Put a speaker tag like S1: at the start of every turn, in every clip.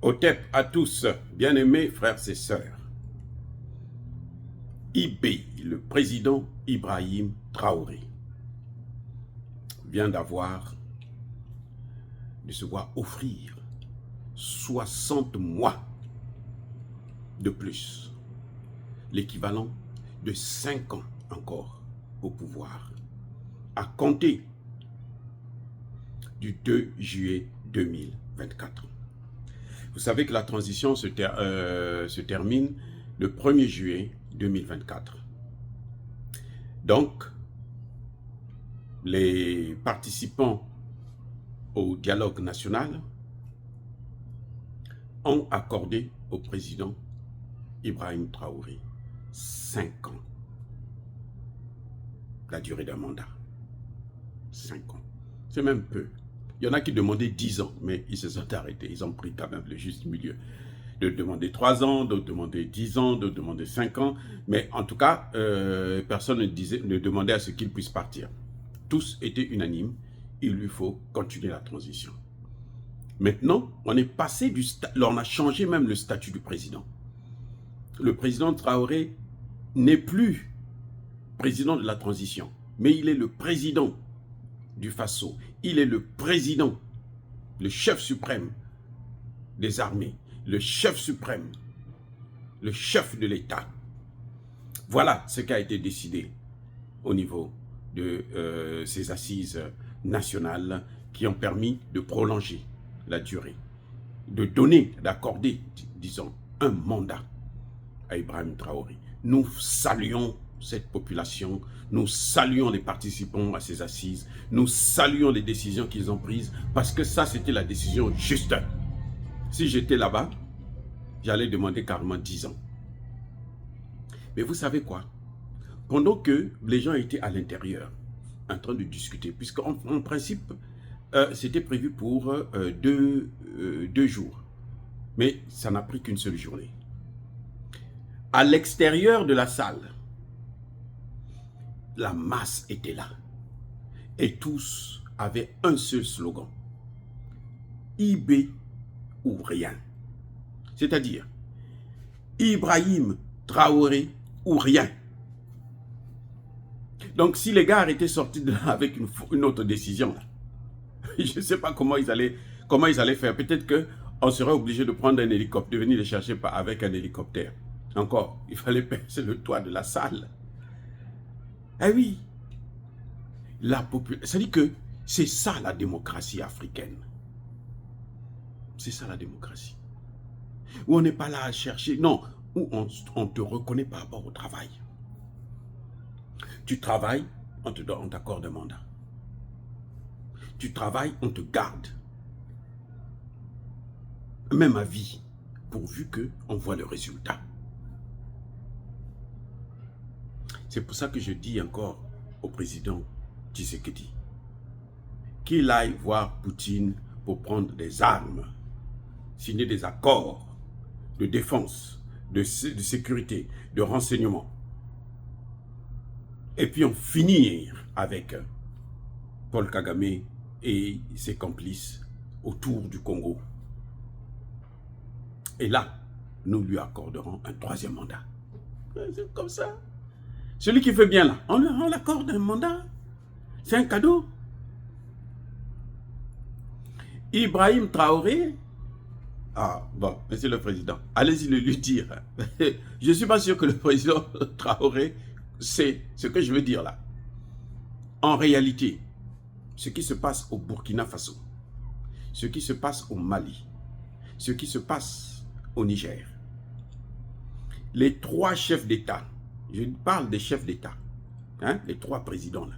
S1: Otep à tous, bien-aimés frères et sœurs. IB, le président Ibrahim Traoré, vient de se voir offrir 60 mois de plus, l'équivalent de 5 ans encore au pouvoir, à compter du 2 juillet 2024. Vous savez que la transition se termine le 1er juillet 2024. Donc, les participants au dialogue national ont accordé au président Ibrahim Traoré 5 ans. La durée d'un mandat. 5 ans. C'est même peu. Il y en a qui demandaient 10 ans, mais ils se sont arrêtés. Ils ont pris quand même le juste milieu. De demander 3 ans, d'autres demandaient 10 ans, d'autres demandaient 5 ans. Mais en tout cas, personne ne demandait à ce qu'il puisse partir. Tous étaient unanimes. Il lui faut continuer la transition. Maintenant, on est passé on a changé même le statut du président. Le président Traoré n'est plus président de la transition, mais il est le président du Faso. Il est le président, le chef suprême des armées, le chef suprême, le chef de l'État. Voilà ce qui a été décidé au niveau de ces assises nationales qui ont permis de prolonger la durée, d'accorder, disons, un mandat à Ibrahim Traoré. Nous saluons cette population, nous saluons les participants à ces assises, nous saluons les décisions qu'ils ont prises, parce que ça, c'était la décision juste. Si j'étais là-bas, j'allais demander carrément 10 ans. Mais vous savez quoi? Pendant que les gens étaient à l'intérieur, en train de discuter, puisqu'en principe, c'était prévu pour 2 jours, mais ça n'a pris qu'une seule journée. À l'extérieur de la salle, la masse était là. Et tous avaient un seul slogan. IB ou rien. C'est-à-dire, Ibrahim Traoré ou rien. Donc si les gars étaient sortis de là avec une autre décision, là, je ne sais pas comment ils allaient faire. Peut-être qu'on serait obligé de prendre un hélicoptère, de venir les chercher avec un hélicoptère. Encore, il fallait percer le toit de la salle. Eh oui, c'est-à-dire que c'est ça la démocratie africaine. C'est ça la démocratie. Où on n'est pas là à chercher, non, où on te reconnaît par rapport au travail. Tu travailles, on t'accorde un mandat. Tu travailles, on te garde. Même à vie, pourvu qu'on voit le résultat. C'est pour ça que je dis encore au président Tshisekedi qu'il aille voir Poutine pour prendre des armes, signer des accords de défense, de sécurité, de renseignement. Et puis en finir avec Paul Kagame et ses complices autour du Congo. Et là, nous lui accorderons un 3e mandat. C'est comme ça. Celui qui fait bien là, on l'accorde un mandat. C'est un cadeau. Ibrahim Traoré, ah bon, monsieur le président, allez-y le lui dire. Je ne suis pas sûr que le président Traoré sait ce que je veux dire là. En réalité, ce qui se passe au Burkina Faso, ce qui se passe au Mali, ce qui se passe au Niger, les 3 chefs d'État, je parle des chefs d'État, hein, les 3 présidents là,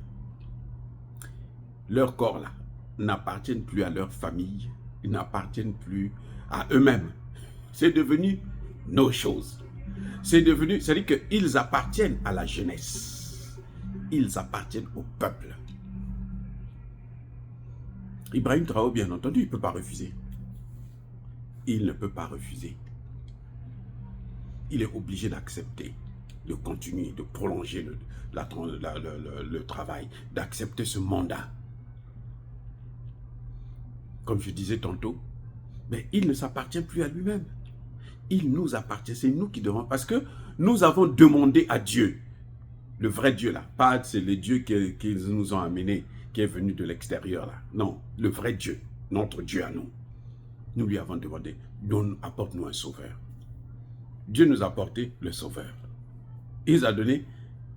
S1: leur corps là, n'appartiennent plus à leur famille, ils n'appartiennent plus à eux-mêmes. C'est devenu nos choses. C'est devenu, c'est-à-dire qu'ils appartiennent à la jeunesse. Ils appartiennent au peuple. Ibrahim Traoré, bien entendu, il ne peut pas refuser. Il ne peut pas refuser. Il est obligé d'accepter, de continuer, de prolonger le travail, d'accepter ce mandat. Comme je disais tantôt, Mais il ne s'appartient plus à lui-même. Il nous appartient, c'est nous qui devons, parce que nous avons demandé à Dieu, le vrai Dieu là, pas c'est le Dieu qu'ils nous ont amené, qui est venu de l'extérieur là, non, le vrai Dieu, notre Dieu à nous. Nous lui avons demandé, apporte-nous un sauveur. Dieu nous a apporté le sauveur. Il nous a donné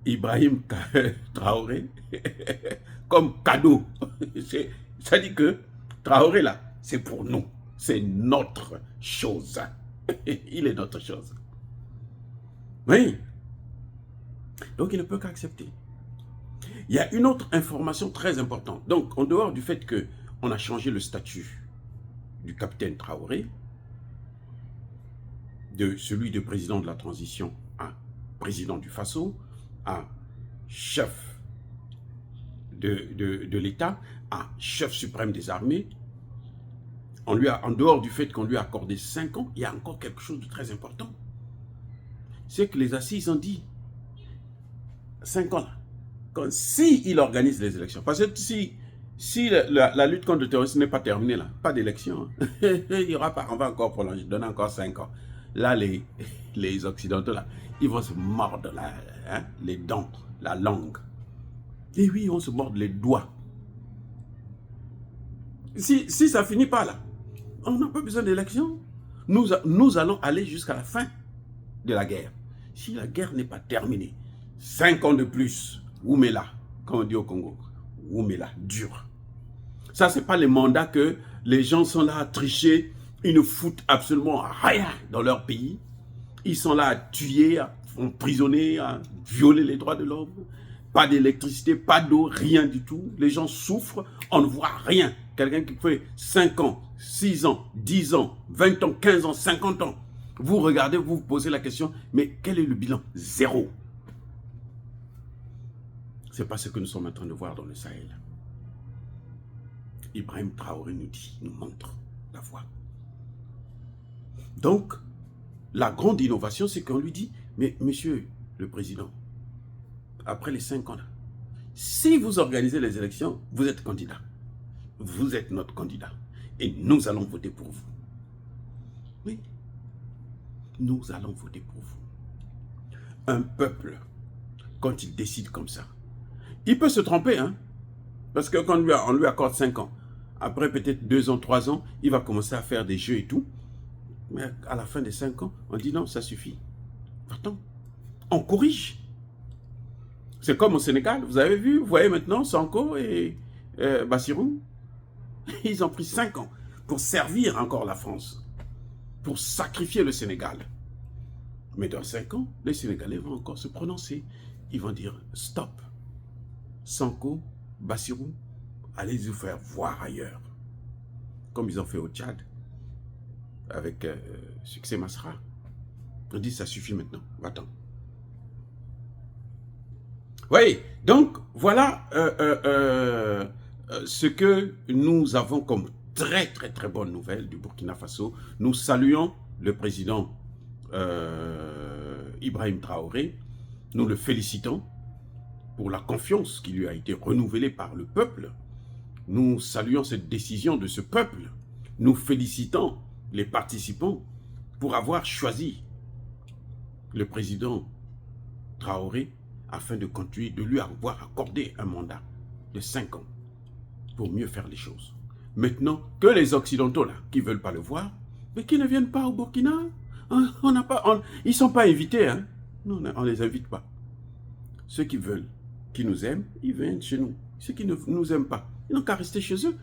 S1: Ibrahim Traoré comme cadeau. Ça dit que Traoré là, c'est pour nous, c'est notre chose. Il est notre chose. Oui. Donc il ne peut qu'accepter. Il y a une autre information très importante. Donc en dehors du fait qu'on a changé le statut du capitaine Traoré, de celui de président de la transition à président du Faso, à chef de l'État, à chef suprême des armées, en dehors du fait qu'on lui a accordé 5 ans, il y a encore quelque chose de très important. C'est que les assises ont dit 5 ans là, si il organise les élections, parce que si la lutte contre le terrorisme n'est pas terminée là, pas d'élection, il y aura pas, on va encore prolonger, donner encore 5 ans. Là, les Occidentaux là, ils vont se mordre les dents, la langue. Et oui, on se mord les doigts. Si ça finit pas là, on n'a pas besoin d'élection. Nous allons aller jusqu'à la fin de la guerre. Si la guerre n'est pas terminée, 5 ans de plus, Oumela, comme on dit au Congo, Oumela, dur. Ça, c'est pas les mandats que les gens sont là à tricher, ils ne foutent absolument rien dans leur pays. Ils sont là à tuer, à emprisonner, à violer les droits de l'homme. Pas d'électricité, pas d'eau, rien du tout. Les gens souffrent, on ne voit rien. Quelqu'un qui fait 5 ans, 6 ans, 10 ans, 20 ans, 15 ans, 50 ans. Vous regardez, vous vous posez la question, mais quel est le bilan? Zéro. C'est pas ce que nous sommes en train de voir dans le Sahel. Ibrahim Traoré nous montre la voie. Donc, la grande innovation, c'est qu'on lui dit, mais monsieur le président, après les 5 ans là, si vous organisez les élections, vous êtes candidat. Vous êtes notre candidat. Et nous allons voter pour vous. Oui. Nous allons voter pour vous. Un peuple, quand il décide comme ça, il peut se tromper, hein. Parce que quand on lui accorde 5 ans, après peut-être 2 ans, 3 ans, il va commencer à faire des jeux et tout. Mais à la fin des 5 ans, on dit non, ça suffit. Attends, on corrige. C'est comme au Sénégal, vous avez vu, vous voyez maintenant, Sanko et Bassirou, ils ont pris 5 ans pour servir encore la France, pour sacrifier le Sénégal. Mais dans 5 ans, les Sénégalais vont encore se prononcer. Ils vont dire stop. Sanko, Bassirou, allez vous faire voir ailleurs. Comme ils ont fait au Tchad, avec Succès Masra. On dit ça suffit maintenant, va-t'en. Oui, donc voilà ce que nous avons comme très bonne nouvelle du Burkina Faso. Nous saluons le président Ibrahim Traoré. Nous le félicitons pour la confiance qui lui a été renouvelée par le peuple. Nous saluons cette décision de ce peuple. Nous félicitons les participants pour avoir choisi le président Traoré afin de continuer, de lui avoir accordé un mandat de 5 ans pour mieux faire les choses. Maintenant, que les Occidentaux là, qui ne veulent pas le voir, mais qui ne viennent pas au Burkina, ils ne sont pas invités, hein. Non, on ne les invite pas. Ceux qui veulent, qui nous aiment, ils viennent chez nous. Ceux qui ne nous aiment pas, ils n'ont qu'à rester chez eux.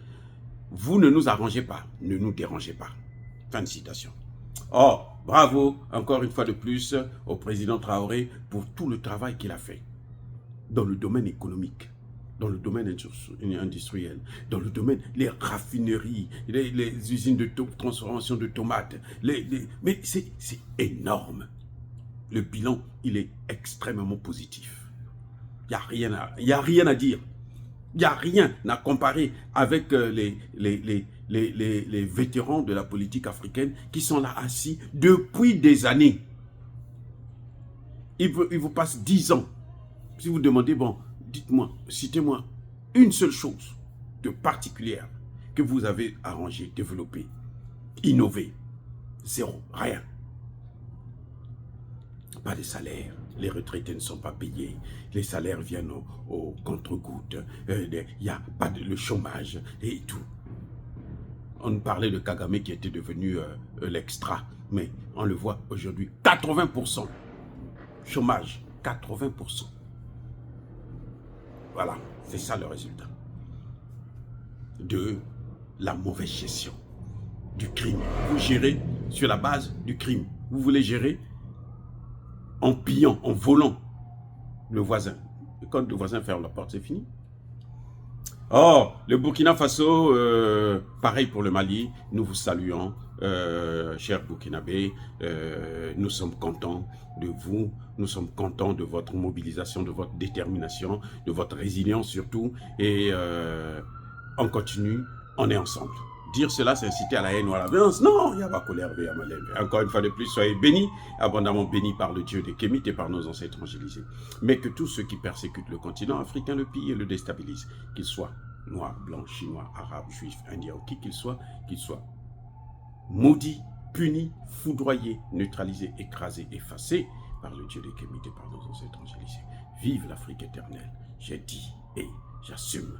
S1: Vous ne nous arrangez pas, ne nous dérangez pas. Fin de citation. Oh, bravo, encore une fois de plus, au président Traoré pour tout le travail qu'il a fait dans le domaine économique, dans le domaine industriel, dans le domaine, les raffineries, les usines de transformation de tomates. Mais c'est énorme. Le bilan, il est extrêmement positif. Il n'y a rien à dire. Il n'y a rien à comparer avec les vétérans de la politique africaine qui sont là assis depuis des années. Il vous passe 10 ans. Si vous demandez, bon, dites-moi, citez-moi une seule chose de particulière que vous avez arrangé, développé, innover. Zéro, rien. Pas de salaire. Les retraités ne sont pas payés. Les salaires viennent au compte-gouttes. Il n'y a pas de le chômage et tout. On parlait de Kagame qui était devenu l'extra. Mais on le voit aujourd'hui, 80%. Chômage, 80%. Voilà, c'est ça le résultat de la mauvaise gestion du crime. Vous gérez sur la base du crime. Vous voulez gérer en pillant, en volant le voisin. Et quand le voisin ferme la porte, c'est fini. Oh, le Burkina Faso, pareil pour le Mali, nous vous saluons, chers Burkinabés, nous sommes contents de vous, nous sommes contents de votre mobilisation, de votre détermination, de votre résilience surtout, et on continue, on est ensemble. Dire cela, c'est inciter à la haine ou à la violence. Non, il n'y a pas colère, encore une fois de plus, soyez bénis, abondamment bénis par le Dieu des Kémites et par nos ancêtres angélisés. Mais que tous ceux qui persécutent le continent africain le pillent et le déstabilisent, qu'ils soient noirs, blancs, chinois, arabes, juifs, indiens, qui qu'ils soient maudits, punis, foudroyés, neutralisés, écrasés, effacés par le Dieu des Kémites et par nos ancêtres angélisés. Vive l'Afrique éternelle, j'ai dit et j'assume.